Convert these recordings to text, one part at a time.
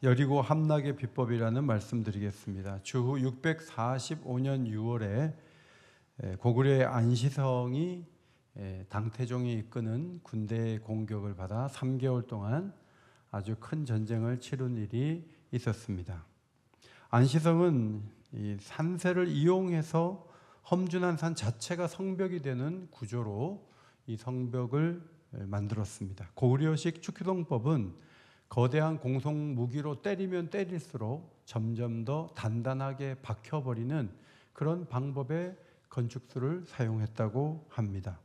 여리고 함락의 비법이라는 말씀드리겠습니다. 주후 645년 6월에 고구려의 안시성이 당태종이 이끄는 군대의 공격을 받아 3개월 동안 아주 큰 전쟁을 치른 일이 있었습니다. 안시성은 이 산세를 이용해서 험준한 산 자체가 성벽이 되는 구조로 이 성벽을 만들었습니다. 고구려식 축기동법은 거대한 공성 무기로 때리면 때릴수록 점점 더 단단하게 박혀버리는 그런 방법의 건축술을 사용했다고 합니다.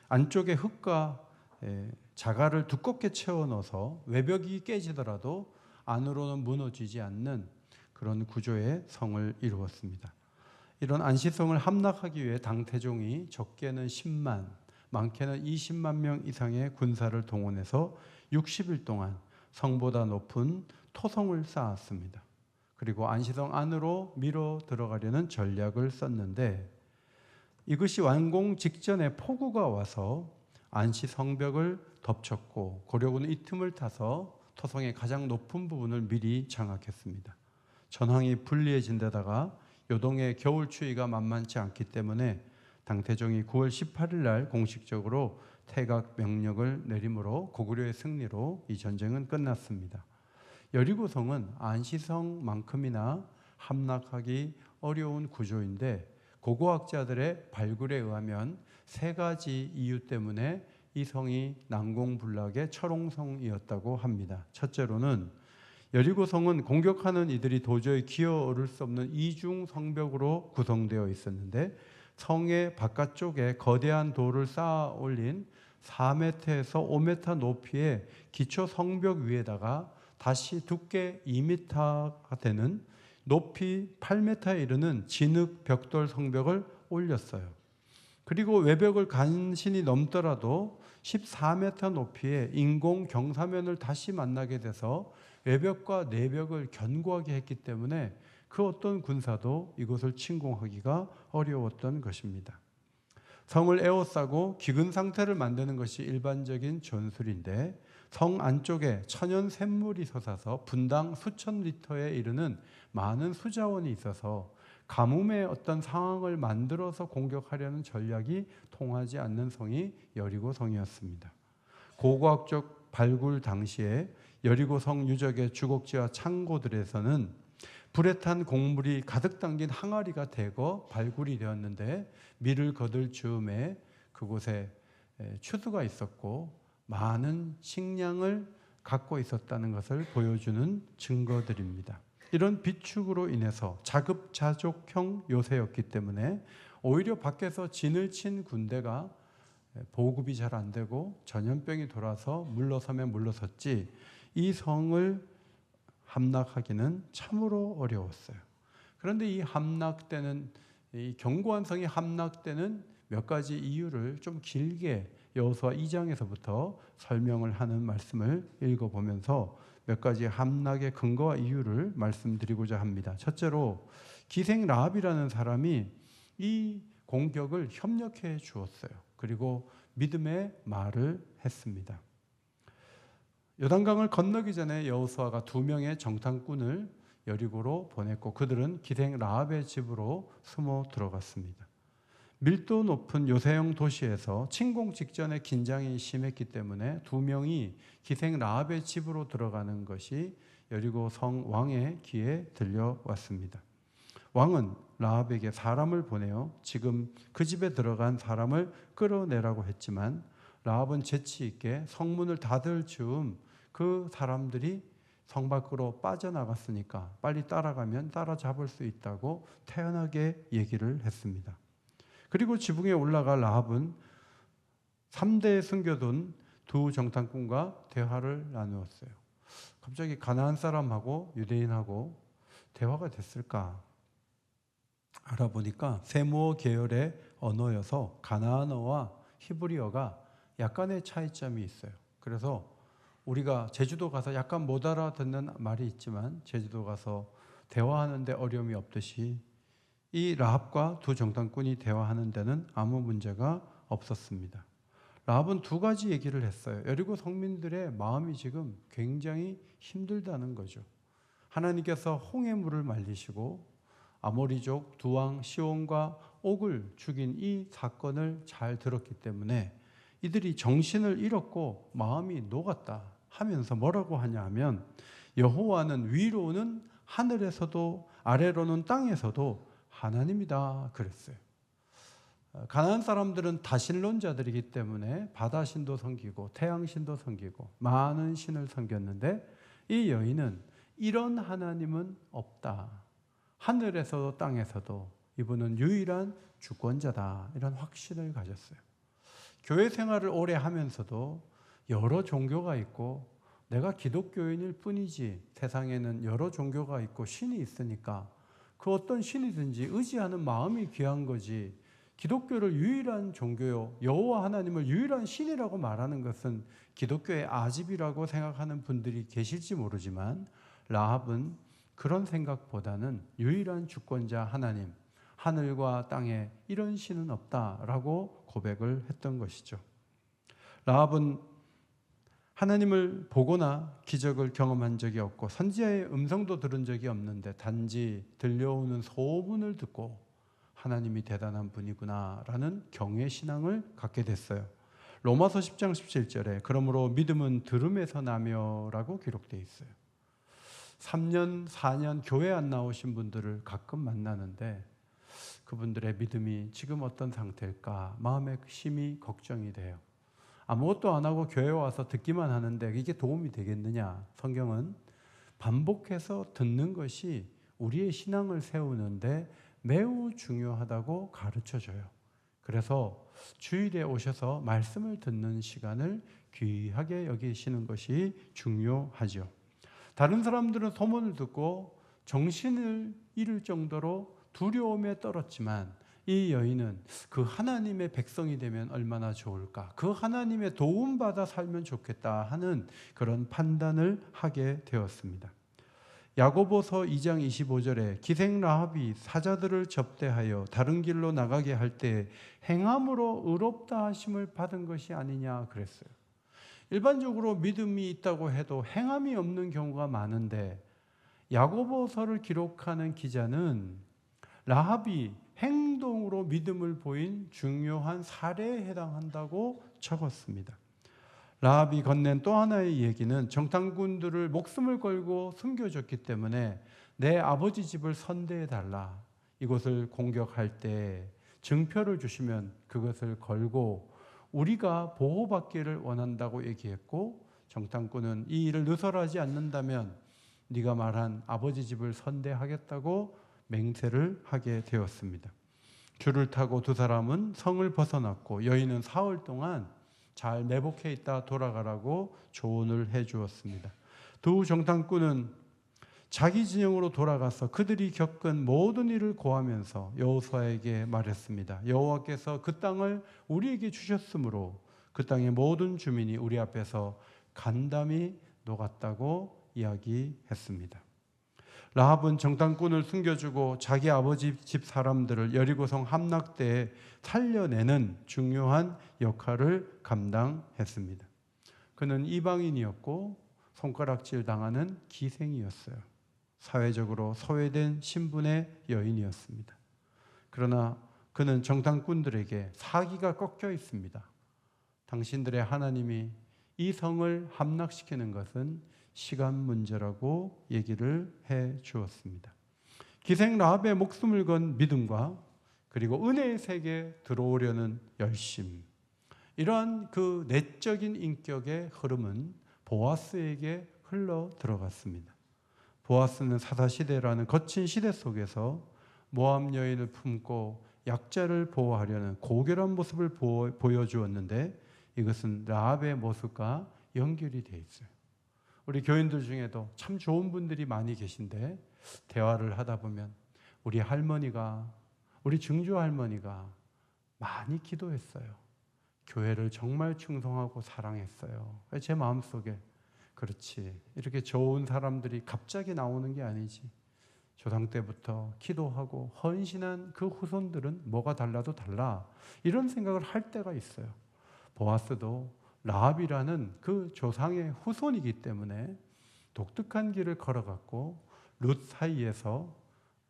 안쪽에 흙과 자갈을 두껍게 채워 넣어서 외벽이 깨지더라도 안으로는 무너지지 않는 그런 구조의 성을 이루었습니다. 이런 안시성을 함락하기 위해 당태종이 적게는 10만, 많게는 20만 명 이상의 군사를 동원해서 60일 동안 성보다 높은 토성을 쌓았습니다. 그리고 안시성 안으로 밀어 들어가려는 전략을 썼는데 이것이 완공 직전에 폭우가 와서 안시 성벽을 덮쳤고 고려군은 이 틈을 타서 토성의 가장 높은 부분을 미리 장악했습니다. 전황이 불리해진 데다가 요동의 겨울 추위가 만만치 않기 때문에 당태종이 9월 18일 날 공식적으로 퇴각 명령을 내림으로 고구려의 승리로 이 전쟁은 끝났습니다. 여리고성은 안시성만큼이나 함락하기 어려운 구조인데 고고학자들의 발굴에 의하면 세 가지 이유 때문에 이 성이 난공불락의 철옹성이었다고 합니다. 첫째로는 여리고성은 공격하는 이들이 도저히 기어오를 수 없는 이중 성벽으로 구성되어 있었는데 성의 바깥쪽에 거대한 돌을 쌓아 올린 4m에서 5m 높이의 기초 성벽 위에다가 다시 두께 2m가 되는 높이 8m에 이르는 진흙 벽돌 성벽을 올렸어요. 그리고 외벽을 간신히 넘더라도 14m 높이의 인공 경사면을 다시 만나게 돼서 외벽과 내벽을 견고하게 했기 때문에 그 어떤 군사도 이곳을 침공하기가 어려웠던 것입니다. 성을 에워싸고 기근 상태를 만드는 것이 일반적인 전술인데 성 안쪽에 천연 샘물이 솟아서 분당 수천 리터에 이르는 많은 수자원이 있어서 가뭄의 어떤 상황을 만들어서 공격하려는 전략이 통하지 않는 성이 여리고성이었습니다. 고고학적 발굴 당시에 여리고성 유적의 주곡지와 창고들에서는 불에 탄 곡물이 가득 담긴 항아리가 대거 발굴이 되었는데 밀을 거둘 즈음에 그곳에 추수가 있었고 많은 식량을 갖고 있었다는 것을 보여주는 증거들입니다. 이런 비축으로 인해서 자급자족형 요새였기 때문에 오히려 밖에서 진을 친 군대가 보급이 잘 안 되고 전염병이 돌아서 물러서면 물러섰지 이 성을 함락하기는 참으로 어려웠어요. 그런데 이 함락되는 이 견고한 성이 함락되는 몇 가지 이유를 좀 길게 여호수아 2장에서부터 설명을 하는 말씀을 읽어보면서 몇 가지 함락의 근거와 이유를 말씀드리고자 합니다. 첫째로 기생 라합이라는 사람이 이 공격을 협력해 주었어요. 그리고 믿음의 말을 했습니다. 요단강을 건너기 전에 여호수아가 2명의 정탐꾼을 여리고로 보냈고 그들은 기생 라합의 집으로 숨어 들어갔습니다. 밀도 높은 요새형 도시에서 침공 직전에 긴장이 심했기 때문에 2명이 기생 라합의 집으로 들어가는 것이 여리고 성 왕의 귀에 들려왔습니다. 왕은 라합에게 사람을 보내어 지금 그 집에 들어간 사람을 끌어내라고 했지만 라합은 재치 있게 성문을 닫을 즈음 그 사람들이 성 밖으로 빠져나갔으니까 빨리 따라가면 따라잡을 수 있다고 태연하게 얘기를 했습니다. 그리고 지붕에 올라가 라합은 3대에 숨겨둔 2 정탐꾼과 대화를 나누었어요. 갑자기 가나안 사람하고 유대인하고 대화가 됐을까? 알아보니까 세무어 계열의 언어여서 가나안어와 히브리어가 약간의 차이점이 있어요. 그래서 우리가 제주도 가서 약간 못 알아듣는 말이 있지만 제주도 가서 대화하는데 어려움이 없듯이 이 라합과 2 정탐꾼이 대화하는 데는 아무 문제가 없었습니다. 라합은 2가지 얘기를 했어요. 여리고 성민들의 마음이 지금 굉장히 힘들다는 거죠. 하나님께서 홍해물을 말리시고 아모리족 두 왕 시온과 옥을 죽인 이 사건을 잘 들었기 때문에 이들이 정신을 잃었고 마음이 녹았다 하면서 뭐라고 하냐 하면 여호와는 위로는 하늘에서도 아래로는 땅에서도 하나님이다 그랬어요. 가나안 사람들은 다신론자들이기 때문에 바다신도 섬기고 태양신도 섬기고 많은 신을 섬겼는데 이 여인은 이런 하나님은 없다. 하늘에서도 땅에서도 이분은 유일한 주권자다. 이런 확신을 가졌어요. 교회 생활을 오래 하면서도 여러 종교가 있고 내가 기독교인일 뿐이지 세상에는 여러 종교가 있고 신이 있으니까 그 어떤 신이든지 의지하는 마음이 귀한 거지, 기독교를 유일한 종교요 여호와 하나님을 유일한 신이라고 말하는 것은 기독교의 아집이라고 생각하는 분들이 계실지 모르지만 라합은 그런 생각보다는 유일한 주권자 하나님, 하늘과 땅에 이런 신은 없다라고 고백을 했던 것이죠. 라합은 하나님을 보거나 기적을 경험한 적이 없고 선지자의 음성도 들은 적이 없는데 단지 들려오는 소문을 듣고 하나님이 대단한 분이구나라는 경외신앙을 갖게 됐어요. 로마서 10장 17절에 그러므로 믿음은 들음에서 나며라고 기록되어 있어요. 3년, 4년 교회 안 나오신 분들을 가끔 만나는데 그분들의 믿음이 지금 어떤 상태일까 마음에 심히 걱정이 돼요. 아무것도 안 하고 교회 와서 듣기만 하는데 이게 도움이 되겠느냐? 성경은 반복해서 듣는 것이 우리의 신앙을 세우는데 매우 중요하다고 가르쳐줘요. 그래서 주일에 오셔서 말씀을 듣는 시간을 귀하게 여기시는 것이 중요하죠. 다른 사람들은 소문을 듣고 정신을 잃을 정도로 두려움에 떨었지만 이 여인은 그 하나님의 백성이 되면 얼마나 좋을까, 그 하나님의 도움받아 살면 좋겠다 하는 그런 판단을 하게 되었습니다. 야고보서 2장 25절에 기생 라합이 사자들을 접대하여 다른 길로 나가게 할 때 행함으로 의롭다 하심을 받은 것이 아니냐 그랬어요. 일반적으로 믿음이 있다고 해도 행함이 없는 경우가 많은데 야고보서를 기록하는 기자는 라합이 행동으로 믿음을 보인 중요한 사례에 해당한다고 적었습니다. 라합이 건넨 또 하나의 얘기는 정탐꾼들을 목숨을 걸고 숨겨줬기 때문에 내 아버지 집을 선대해달라, 이곳을 공격할 때 증표를 주시면 그것을 걸고 우리가 보호받기를 원한다고 얘기했고, 정탐꾼은 이 일을 누설하지 않는다면 네가 말한 아버지 집을 선대하겠다고 맹세를 하게 되었습니다. 줄을 타고 두 사람은 성을 벗어났고 여인은 사흘 동안 잘 매복해 있다 돌아가라고 조언을 해 주었습니다. 두 정탐꾼은 자기 진영으로 돌아가서 그들이 겪은 모든 일을 고하면서 여호수아에게 말했습니다. 여호와께서 그 땅을 우리에게 주셨으므로 그 땅의 모든 주민이 우리 앞에서 간담이 녹았다고 이야기했습니다. 라합은 정탐꾼을 숨겨주고 자기 아버지 집 사람들을 여리고성 함락 때에 살려내는 중요한 역할을 감당했습니다. 그는 이방인이었고 손가락질 당하는 기생이었어요. 사회적으로 소외된 신분의 여인이었습니다. 그러나 그는 정탐꾼들에게 사기가 꺾여 있습니다. 당신들의 하나님이 이 성을 함락시키는 것은 시간 문제라고 얘기를 해 주었습니다. 기생 라합의 목숨을 건 믿음과 그리고 은혜의 세계에 들어오려는 열심, 이러한 그 내적인 인격의 흐름은 보아스에게 흘러 들어갔습니다. 보아스는 사사시대라는 거친 시대 속에서 모압 여인을 품고 약자를 보호하려는 고결한 모습을 보여주었는데 이것은 라합의 모습과 연결이 되어 있어요. 우리 교인들 중에도 참 좋은 분들이 많이 계신데 대화를 하다 보면 우리 할머니가, 우리 증조 할머니가 많이 기도했어요. 교회를 정말 충성하고 사랑했어요. 제 마음속에 그렇지, 이렇게 좋은 사람들이 갑자기 나오는 게 아니지. 조상 때부터 기도하고 헌신한 그 후손들은 뭐가 달라도 달라, 이런 생각을 할 때가 있어요. 보아스도 라합이라는 그 조상의 후손이기 때문에 독특한 길을 걸어갔고 룻 사이에서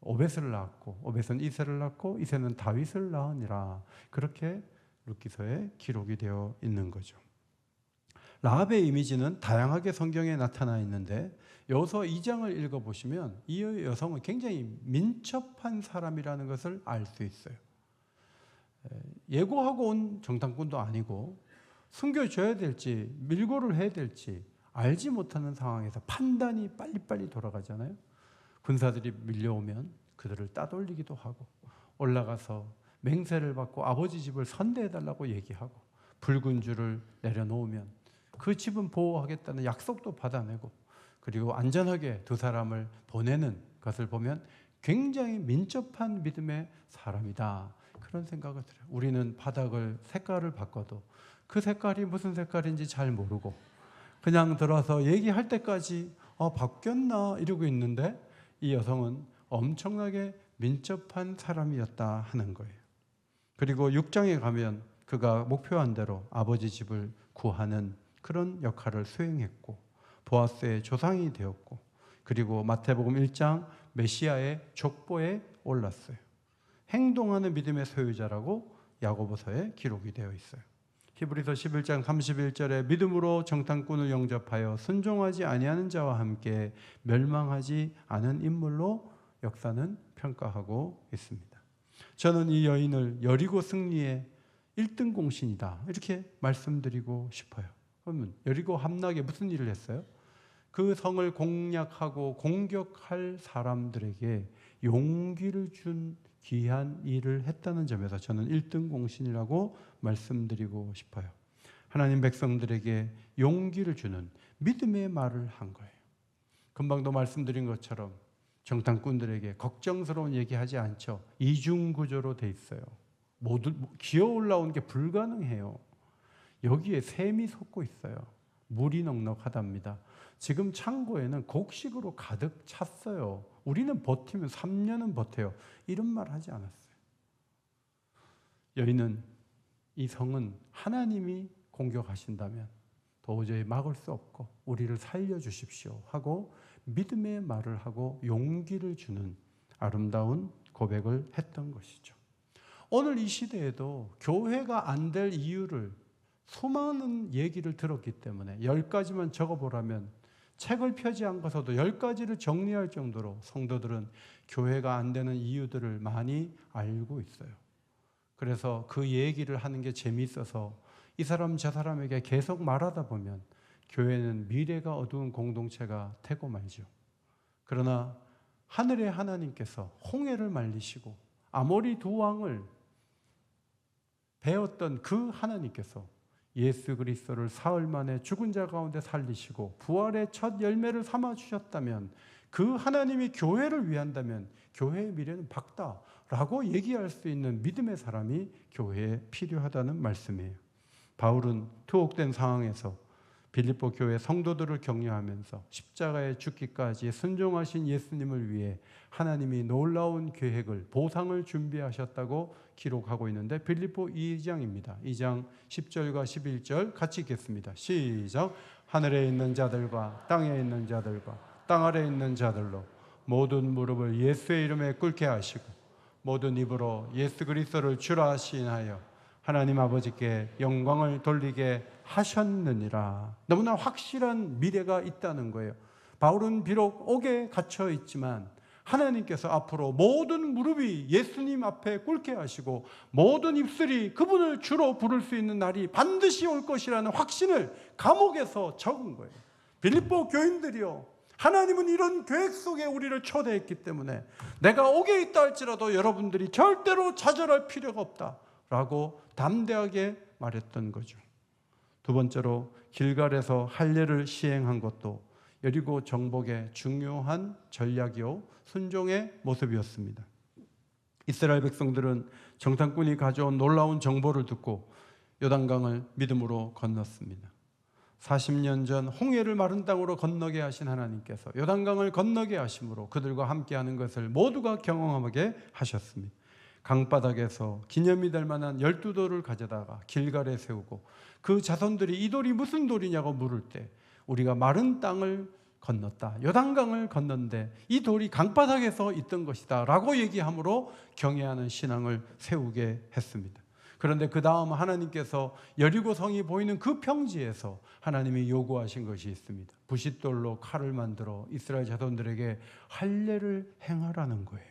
오벳을 낳았고 오벳은 이새를 낳고 이새는 다윗을 낳으니라. 그렇게 룻기서에 기록이 되어 있는 거죠. 라합의 이미지는 다양하게 성경에 나타나 있는데 여호수아 2장을 읽어보시면 이 여성은 굉장히 민첩한 사람이라는 것을 알 수 있어요. 예고하고 온 정탐꾼도 아니고 숨겨줘야 될지 밀고를 해야 될지 알지 못하는 상황에서 판단이 빨리빨리 돌아가잖아요. 군사들이 밀려오면 그들을 따돌리기도 하고 올라가서 맹세를 받고 아버지 집을 선대해달라고 얘기하고 붉은 줄을 내려놓으면 그 집은 보호하겠다는 약속도 받아내고 그리고 안전하게 두 사람을 보내는 것을 보면 굉장히 민첩한 믿음의 사람이다. 그런 생각을 들어요. 우리는 바닥을 색깔을 바꿔도 그 색깔이 무슨 색깔인지 잘 모르고 그냥 들어서 얘기할 때까지 바뀌었나 이러고 있는데 이 여성은 엄청나게 민첩한 사람이었다 하는 거예요. 그리고 6장에 가면 그가 목표한 대로 아버지 집을 구하는 그런 역할을 수행했고 보아스의 조상이 되었고 그리고 마태복음 1장 메시아의 족보에 올랐어요. 행동하는 믿음의 소유자라고 야고보서에 기록이 되어 있어요. 히브리서 11장 31절에 믿음으로 정탐꾼을 영접하여 순종하지 아니하는 자와 함께 멸망하지 않은 인물로 역사는 평가하고 있습니다. 저는 이 여인을 여리고 승리의 1등 공신이다 이렇게 말씀드리고 싶어요. 그러면 여리고 함락에 무슨 일을 했어요? 그 성을 공략하고 공격할 사람들에게 용기를 준 귀한 일을 했다는 점에서 저는 1등 공신이라고 말씀드리고 싶어요. 하나님 백성들에게 용기를 주는 믿음의 말을 한 거예요. 금방도 말씀드린 것처럼 정탐꾼들에게 걱정스러운 얘기하지 않죠. 이중구조로 돼 있어요. 모두 기어 올라오는 게 불가능해요. 여기에 샘이 솟고 있어요. 물이 넉넉하답니다. 지금 창고에는 곡식으로 가득 찼어요. 우리는 버티면 3년은 버텨요. 이런 말 하지 않았어요. 여인은 이 성은 하나님이 공격하신다면 도저히 막을 수 없고 우리를 살려주십시오 하고 믿음의 말을 하고 용기를 주는 아름다운 고백을 했던 것이죠. 오늘 이 시대에도 교회가 안 될 이유를 수많은 얘기를 들었기 때문에 10가지만 적어보라면 책을 펴지 않고서도 10가지를 정리할 정도로 성도들은 교회가 안 되는 이유들을 많이 알고 있어요. 그래서 그 얘기를 하는 게 재미있어서 이 사람 저 사람에게 계속 말하다 보면 교회는 미래가 어두운 공동체가 되고 말죠. 그러나 하늘의 하나님께서 홍해를 말리시고 아모리 두 왕을 베었던 그 하나님께서 예수 그리스도를 사흘 만에 죽은 자 가운데 살리시고 부활의 첫 열매를 삼아 주셨다면 그 하나님이 교회를 위한다면 교회의 미래는 밝다라고 얘기할 수 있는 믿음의 사람이 교회에 필요하다는 말씀이에요. 바울은 투옥된 상황에서 빌립보 교회 성도들을 격려하면서 십자가에 죽기까지 순종하신 예수님을 위해 하나님이 놀라운 계획을 보상을 준비하셨다고 기록하고 있는데 빌립보 2장입니다. 2장 10절과 11절 같이 읽겠습니다. 시작. 하늘에 있는 자들과 땅에 있는 자들과 땅 아래에 있는 자들로 모든 무릎을 예수의 이름에 꿇게 하시고 모든 입으로 예수 그리스도를 주라 시인하여 하나님 아버지께 영광을 돌리게 하셨느니라. 너무나 확실한 미래가 있다는 거예요. 바울은 비록 옥에 갇혀 있지만 하나님께서 앞으로 모든 무릎이 예수님 앞에 꿇게 하시고 모든 입술이 그분을 주로 부를 수 있는 날이 반드시 올 것이라는 확신을 감옥에서 적은 거예요. 빌립보 교인들이요, 하나님은 이런 계획 속에 우리를 초대했기 때문에 내가 옥에 있다 할지라도 여러분들이 절대로 좌절할 필요가 없다라고 담대하게 말했던 거죠. 두 번째로 길갈에서 할례를 시행한 것도 여리고 정복의 중요한 전략이요 순종의 모습이었습니다. 이스라엘 백성들은 정탐꾼이 가져온 놀라운 정보를 듣고 요단강을 믿음으로 건넜습니다. 40년 전 홍해를 마른 땅으로 건너게 하신 하나님께서 요단강을 건너게 하심으로 그들과 함께하는 것을 모두가 경험하게 하셨습니다. 강바닥에서 기념이 될 만한 12돌을 가져다가 길갈에 세우고 그 자손들이 이 돌이 무슨 돌이냐고 물을 때 우리가 마른 땅을 건넜다. 요단강을 건넜는데 이 돌이 강바닥에서 있던 것이다 라고 얘기함으로 경외하는 신앙을 세우게 했습니다. 그런데 그 다음 하나님께서 여리고 성이 보이는 그 평지에서 하나님이 요구하신 것이 있습니다. 부싯돌로 칼을 만들어 이스라엘 자손들에게 할례를 행하라는 거예요.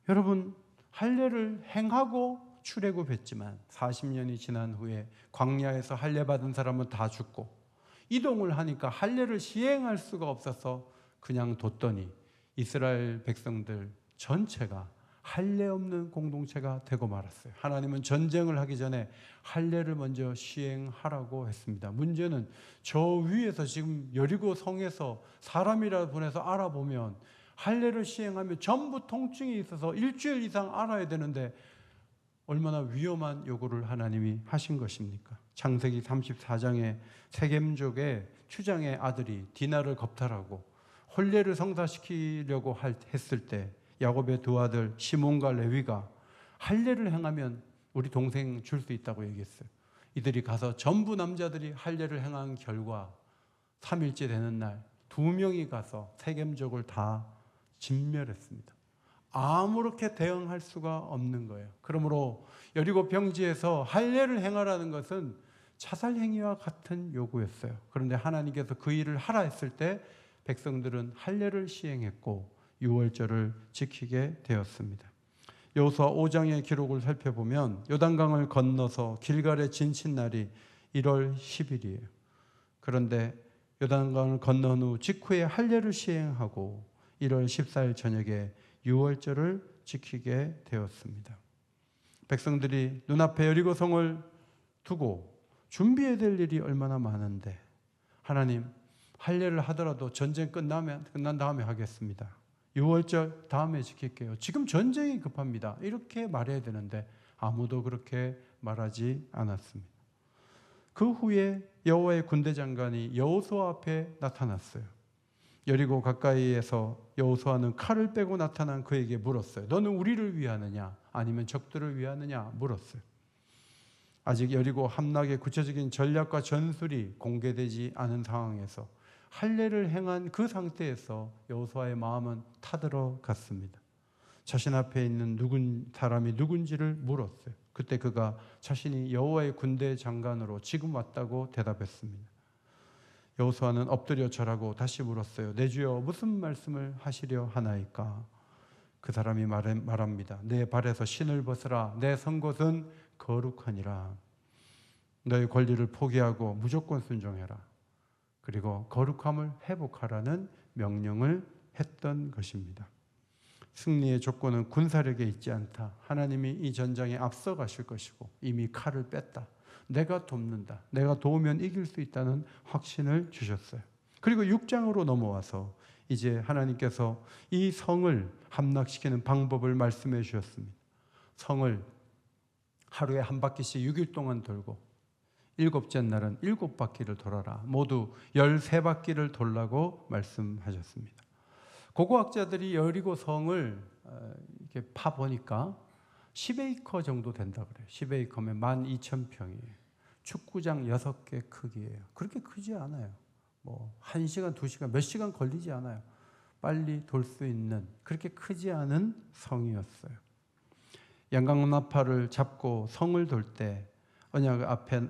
여러분, 할례를 행하고 출애굽했지만 40년이 지난 후에 광야에서 할례 받은 사람은 다 죽고 이동을 하니까 할례를 시행할 수가 없어서 그냥 뒀더니 이스라엘 백성들 전체가 할례 없는 공동체가 되고 말았어요. 하나님은 전쟁을 하기 전에 할례를 먼저 시행하라고 했습니다. 문제는 저 위에서 지금 여리고 성에서 사람이라도 보내서 알아보면 할례를 시행하면 전부 통증이 있어서 일주일 이상 알아야 되는데 얼마나 위험한 요구를 하나님이 하신 것입니까? 창세기 34장에 세겜족의 추장의 아들이 디나를 겁탈하고 혼례를 성사시키려고 했을 때 야곱의 두 아들 시몬과 레위가 할례를 행하면 우리 동생 줄 수 있다고 얘기했어요. 이들이 가서 전부 남자들이 할례를 행한 결과 3일째 되는 날 2명이 가서 세겜족을 다 진멸했습니다. 아무렇게 대응할 수가 없는 거예요. 그러므로 여리고 평지에서 할례를 행하라는 것은 자살 행위와 같은 요구였어요. 그런데 하나님께서 그 일을 하라 했을 때 백성들은 할례를 시행했고 유월절을 지키게 되었습니다. 여호수아 5장의 기록을 살펴보면 요단강을 건너서 길갈에 진친 날이 1월 10일이에요. 그런데 요단강을 건넌 후 직후에 할례를 시행하고 1월 14일 저녁에 유월절을 지키게 되었습니다. 백성들이 눈앞에 여리고 성을 두고 준비해야 될 일이 얼마나 많은데 하나님 할례를 하더라도 전쟁 끝난 다음에 하겠습니다. 6월절 다음에 지킬게요. 지금 전쟁이 급합니다. 이렇게 말해야 되는데 아무도 그렇게 말하지 않았습니다. 그 후에 여호와의 군대 장관이 여호수아 앞에 나타났어요. 여리고 가까이에서 여호수아는 칼을 빼고 나타난 그에게 물었어요. 너는 우리를 위하느냐 아니면 적들을 위하느냐 물었어요. 아직 여리고 함락의 구체적인 전략과 전술이 공개되지 않은 상황에서 할례를 행한 그 상태에서 여호수아의 마음은 타들어갔습니다. 자신 앞에 있는 사람이 누군지를 물었어요. 그때 그가 자신이 여호와의 군대 장관으로 지금 왔다고 대답했습니다. 여호수아는 엎드려 절하고 다시 물었어요. 내 주여 무슨 말씀을 하시려 하나이까? 그 사람이 말합니다. 내 발에서 신을 벗으라. 내 선 곳은 거룩하니라. 너의 권리를 포기하고 무조건 순종해라. 그리고 거룩함을 회복하라는 명령을 했던 것입니다. 승리의 조건은 군사력에 있지 않다. 하나님이 이 전장에 앞서 가실 것이고 이미 칼을 뺐다. 내가 돕는다. 내가 도우면 이길 수 있다는 확신을 주셨어요. 그리고 6장으로 넘어와서 이제 하나님께서 이 성을 함락시키는 방법을 말씀해 주셨습니다. 성을 하루에 한 바퀴씩 6일 동안 돌고 7째 날은 7바퀴를 돌아라. 모두 13바퀴를 돌라고 말씀하셨습니다. 고고학자들이 여리고 성을 이렇게 파보니까 10에이커 정도 된다 그래요. 10에이커면 12,000평이에요. 축구장 6개 크기예요. 그렇게 크지 않아요. 뭐 1시간, 2시간, 몇 시간 걸리지 않아요. 빨리 돌 수 있는 그렇게 크지 않은 성이었어요. 양강나팔을 잡고 성을 돌 때 언약 앞에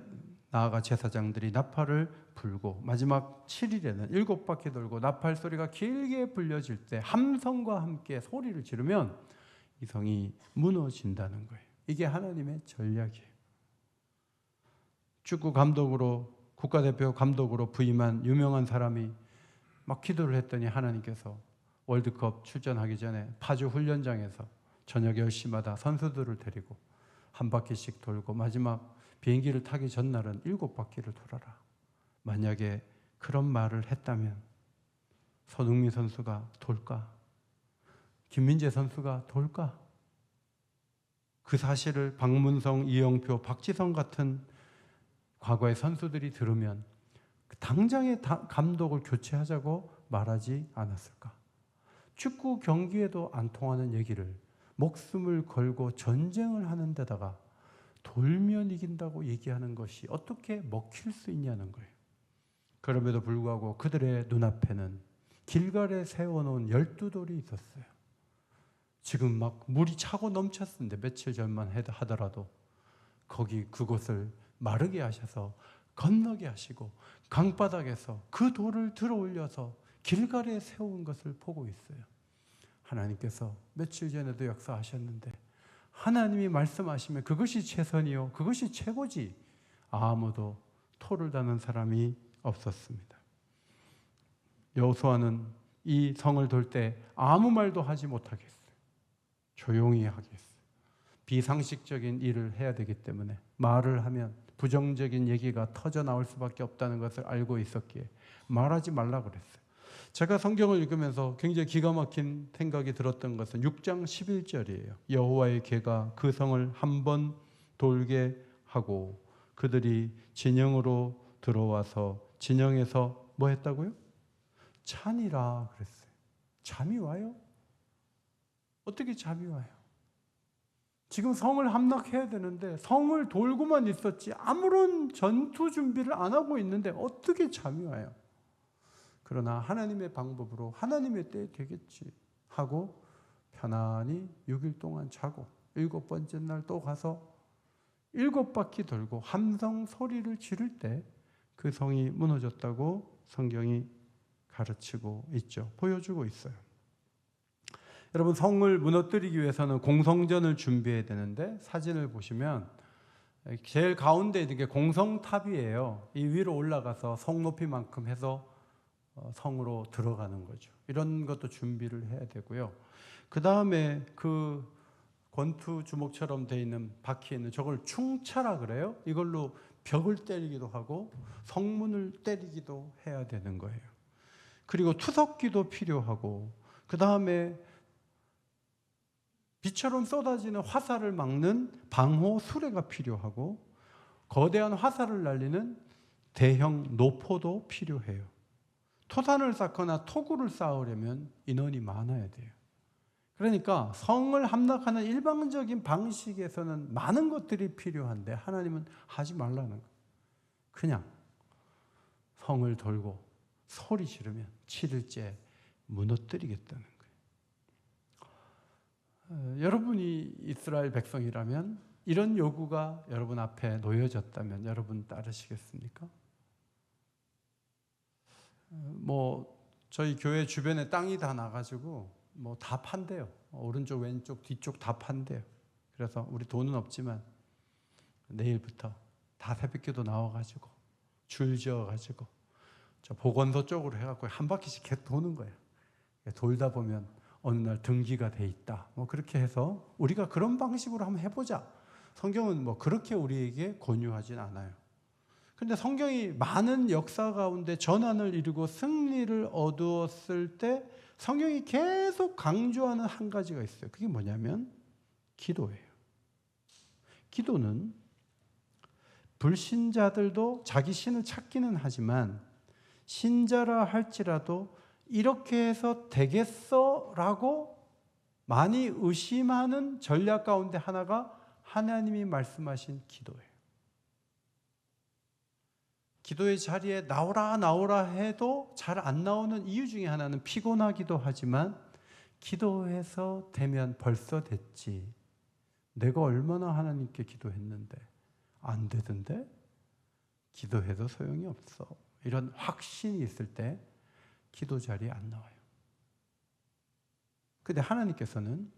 나아가 제사장들이 나팔을 불고 마지막 7일에는 7바퀴 돌고 나팔 소리가 길게 불려질 때 함성과 함께 소리를 지르면 이 성이 무너진다는 거예요. 이게 하나님의 전략이에요. 축구 감독으로 국가대표 감독으로 부임한 유명한 사람이 막 기도를 했더니 하나님께서 월드컵 출전하기 전에 파주 훈련장에서 저녁 10시마다 선수들을 데리고 한 바퀴씩 돌고 마지막 비행기를 타기 전날은 7바퀴를 돌아라. 만약에 그런 말을 했다면 손흥민 선수가 돌까? 김민재 선수가 돌까? 그 사실을 박문성, 이영표, 박지성 같은 과거의 선수들이 들으면 당장에 감독을 교체하자고 말하지 않았을까? 축구 경기에도 안 통하는 얘기를 목숨을 걸고 전쟁을 하는 데다가 돌면 이긴다고 얘기하는 것이 어떻게 먹힐 수 있냐는 거예요. 그럼에도 불구하고 그들의 눈앞에는 길갈에 세워놓은 12돌이 있었어요. 지금 막 물이 차고 넘쳤는데 며칠 전만 하더라도 거기 그곳을 마르게 하셔서 건너게 하시고 강바닥에서 그 돌을 들어 올려서 길갈에 세운 것을 보고 있어요. 하나님께서 며칠 전에도 역사하셨는데 하나님이 말씀하시면 그것이 최선이요 그것이 최고지 아무도 토를 다는 사람이 없었습니다. 여호수아는 이 성을 돌 때 아무 말도 하지 못하겠어요. 조용히 하겠어요. 비상식적인 일을 해야 되기 때문에 말을 하면 부정적인 얘기가 터져 나올 수밖에 없다는 것을 알고 있었기에 말하지 말라 그랬어요. 제가 성경을 읽으면서 굉장히 기가 막힌 생각이 들었던 것은 6장 11절이에요. 여호와의 궤가 그 성을 한 번 돌게 하고 그들이 진영으로 들어와서 진영에서 뭐 했다고요? 자니라 그랬어요. 잠이 와요? 어떻게 잠이 와요? 지금 성을 함락해야 되는데 성을 돌고만 있었지 아무런 전투 준비를 안 하고 있는데 어떻게 잠이 와요? 그러나 하나님의 방법으로 하나님의 때에 되겠지 하고 편안히 6일 동안 자고 7번째 날 또 가서 7바퀴 돌고 함성 소리를 지를 때 그 성이 무너졌다고 성경이 가르치고 있죠. 보여주고 있어요. 여러분 성을 무너뜨리기 위해서는 공성전을 준비해야 되는데 사진을 보시면 제일 가운데 있는 게 공성탑이에요. 이 위로 올라가서 성 높이만큼 해서 성으로 들어가는 거죠. 이런 것도 준비를 해야 되고요. 그 다음에 그 권투 주먹처럼 돼 있는 바퀴에 있는 저걸 충차라 그래요. 이걸로 벽을 때리기도 하고 성문을 때리기도 해야 되는 거예요. 그리고 투석기도 필요하고 그 다음에 비처럼 쏟아지는 화살을 막는 방호 수레가 필요하고 거대한 화살을 날리는 대형 노포도 필요해요. 토산을 쌓거나 토구를 쌓으려면 인원이 많아야 돼요. 그러니까 성을 함락하는 일방적인 방식에서는 많은 것들이 필요한데 하나님은 하지 말라는 거예요. 그냥 성을 돌고 소리 지르면 7일째 무너뜨리겠다는 거예요. 여러분이 이스라엘 백성이라면 이런 요구가 여러분 앞에 놓여졌다면 여러분 따르시겠습니까? 저희 교회 주변에 땅이 다 나가지고 다 판대요. 오른쪽 왼쪽 뒤쪽 다 판대요. 그래서 우리 돈은 없지만 내일부터 다 새벽기도 나와가지고 줄 지어가지고 저 보건소 쪽으로 해갖고 한 바퀴씩 계속 도는 거예요. 돌다 보면 어느 날 등기가 돼 있다. 그렇게 해서 우리가 그런 방식으로 한번 해보자. 성경은 그렇게 우리에게 권유하진 않아요. 그런데 성경이 많은 역사 가운데 전환을 이루고 승리를 얻었을 때 성경이 계속 강조하는 한 가지가 있어요. 그게 뭐냐면 기도예요. 기도는 불신자들도 자기 신을 찾기는 하지만 신자라 할지라도 이렇게 해서 되겠어라고 많이 의심하는 전략 가운데 하나가 하나님이 말씀하신 기도예요. 기도의 자리에 나오라 해도 잘 안 나오는 이유 중에 하나는 피곤하기도 하지만 기도해서 되면 벌써 됐지. 내가 얼마나 하나님께 기도했는데 안 되던데? 기도해도 소용이 없어. 이런 확신이 있을 때 기도 자리에 안 나와요. 근데 하나님께서는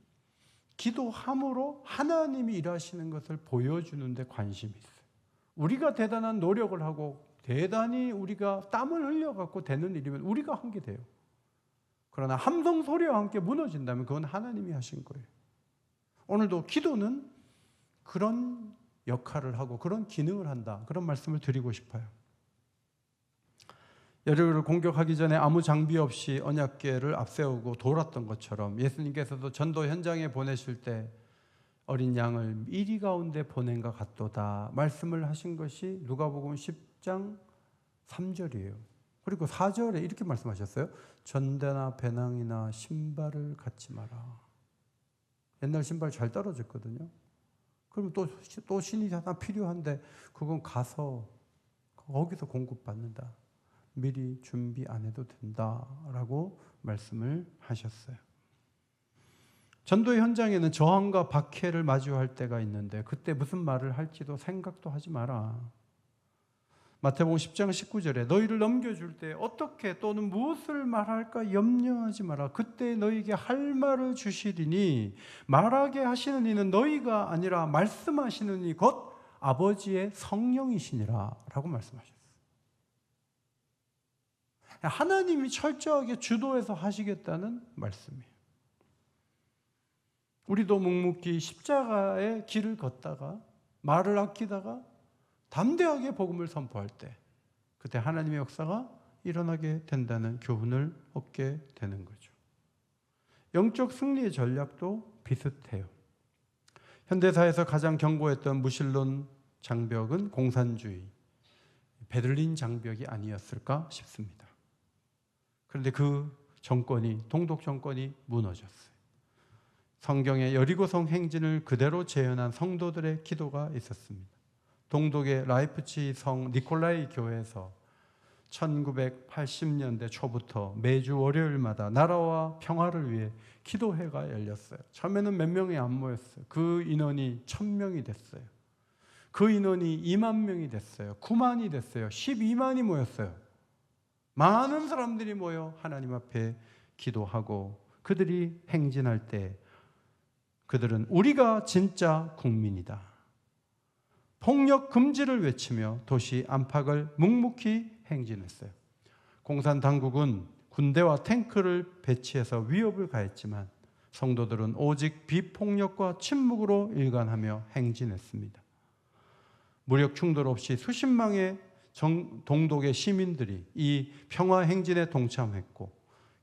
기도함으로 하나님이 일하시는 것을 보여주는 데 관심이 있어요. 우리가 대단한 노력을 하고 대단히 우리가 땀을 흘려갖고 되는 일이면 우리가 한 게 돼요. 그러나 함성 소리와 함께 무너진다면 그건 하나님이 하신 거예요. 오늘도 기도는 그런 역할을 하고 그런 기능을 한다. 그런 말씀을 드리고 싶어요. 여러분을 공격하기 전에 아무 장비 없이 언약궤를 앞세우고 돌았던 것처럼 예수님께서도 전도 현장에 보내실 때 어린 양을 이리 가운데 보낸 것 같도다 말씀을 하신 것이 누가복음 10장 3절이에요. 그리고 4절에 이렇게 말씀하셨어요. 전대나 배낭이나 신발을 갖지 마라. 옛날 신발 잘 떨어졌거든요. 그럼 또 신이 하나 필요한데 그건 가서 거기서 공급받는다. 미리 준비 안 해도 된다라고 말씀을 하셨어요. 전도 현장에는 저항과 박해를 마주할 때가 있는데 그때 무슨 말을 할지도 생각도 하지 마라. 마태복음 10장 19절에 너희를 넘겨줄 때 어떻게 또는 무엇을 말할까 염려하지 마라. 그때 너희에게 할 말을 주시리니 말하게 하시는 이는 너희가 아니라 말씀하시는 이 곧 아버지의 성령이시니라 라고 말씀하셨어요. 하나님이 철저하게 주도해서 하시겠다는 말씀이에요. 우리도 묵묵히 십자가의 길을 걷다가 말을 아끼다가 담대하게 복음을 선포할 때 그때 하나님의 역사가 일어나게 된다는 교훈을 얻게 되는 거죠. 영적 승리의 전략도 비슷해요. 현대사에서 가장 견고했던 무신론 장벽은 공산주의, 베를린 장벽이 아니었을까 싶습니다. 그런데 그 정권이, 동독 정권이 무너졌어요. 성경의 여리고성 행진을 그대로 재현한 성도들의 기도가 있었습니다. 동독의 라이프치히 성 니콜라이 교회에서 1980년대 초부터 매주 월요일마다 나라와 평화를 위해 기도회가 열렸어요. 처음에는 몇 명이 안 모였어요. 그 인원이 1000명이 됐어요. 그 인원이 2만 명이 됐어요. 9만이 됐어요. 12만이 모였어요. 많은 사람들이 모여 하나님 앞에 기도하고 그들이 행진할 때 그들은 우리가 진짜 국민이다. 폭력 금지를 외치며 도시 안팎을 묵묵히 행진했어요. 공산 당국은 군대와 탱크를 배치해서 위협을 가했지만 성도들은 오직 비폭력과 침묵으로 일관하며 행진했습니다. 무력 충돌 없이 수십 명의 동독의 시민들이 이 평화 행진에 동참했고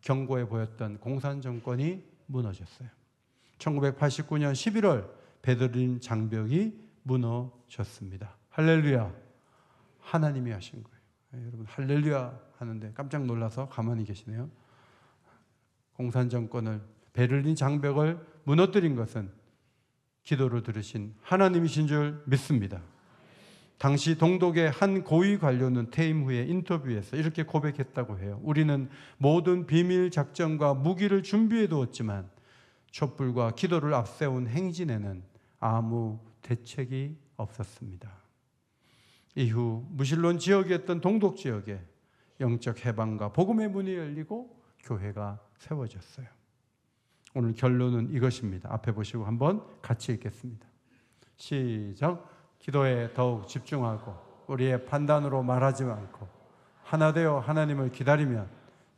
견고해 보였던 공산 정권이 무너졌어요. 1989년 11월 베를린 장벽이 무너졌습니다. 할렐루야. 하나님이 하신 거예요. 여러분 할렐루야 하는데 깜짝 놀라서 가만히 계시네요. 공산 정권을 베를린 장벽을 무너뜨린 것은 기도를 들으신 하나님이신 줄 믿습니다. 당시 동독의 한 고위 관료는 퇴임 후에 인터뷰에서 이렇게 고백했다고 해요. 우리는 모든 비밀 작전과 무기를 준비해 두었지만 촛불과 기도를 앞세운 행진에는 아무 대책이 없었습니다. 이후 무신론 지역이었던 동독 지역에 영적 해방과 복음의 문이 열리고 교회가 세워졌어요. 오늘 결론은 이것입니다. 앞에 보시고 한번 같이 읽겠습니다. 시작. 기도에 더욱 집중하고 우리의 판단으로 말하지 않고 하나 되어 하나님을 기다리면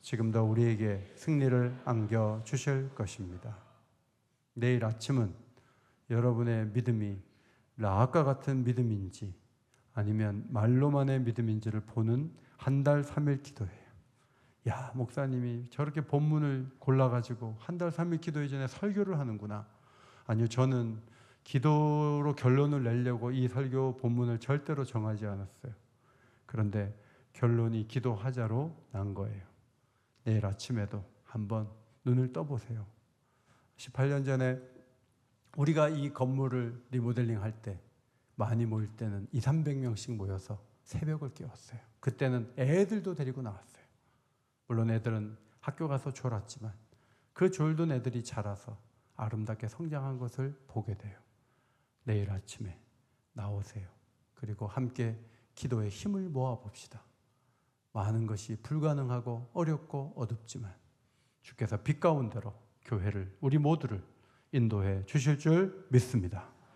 지금도 우리에게 승리를 안겨주실 것입니다. 내일 아침은 여러분의 믿음이 라합과 같은 믿음인지 아니면 말로만의 믿음인지를 보는 한 달 3일 기도예요. 야, 목사님이 저렇게 본문을 골라가지고 한 달 3일 기도회 전에 설교를 하는구나. 아니요, 저는 기도로 결론을 내려고 이 설교 본문을 절대로 정하지 않았어요. 그런데 결론이 기도하자로 난 거예요. 내일 아침에도 한번 눈을 떠보세요. 18년 전에 우리가 이 건물을 리모델링 할 때 많이 모일 때는 200~300명씩 모여서 새벽을 깨웠어요. 그때는 애들도 데리고 나왔어요. 물론 애들은 학교 가서 졸았지만 그 졸던 애들이 자라서 아름답게 성장한 것을 보게 돼요. 내일 아침에 나오세요. 그리고 함께 기도의 힘을 모아봅시다. 많은 것이 불가능하고 어렵고 어둡지만 주께서 빛 가운데로 교회를, 우리 모두를 인도해 주실 줄 믿습니다.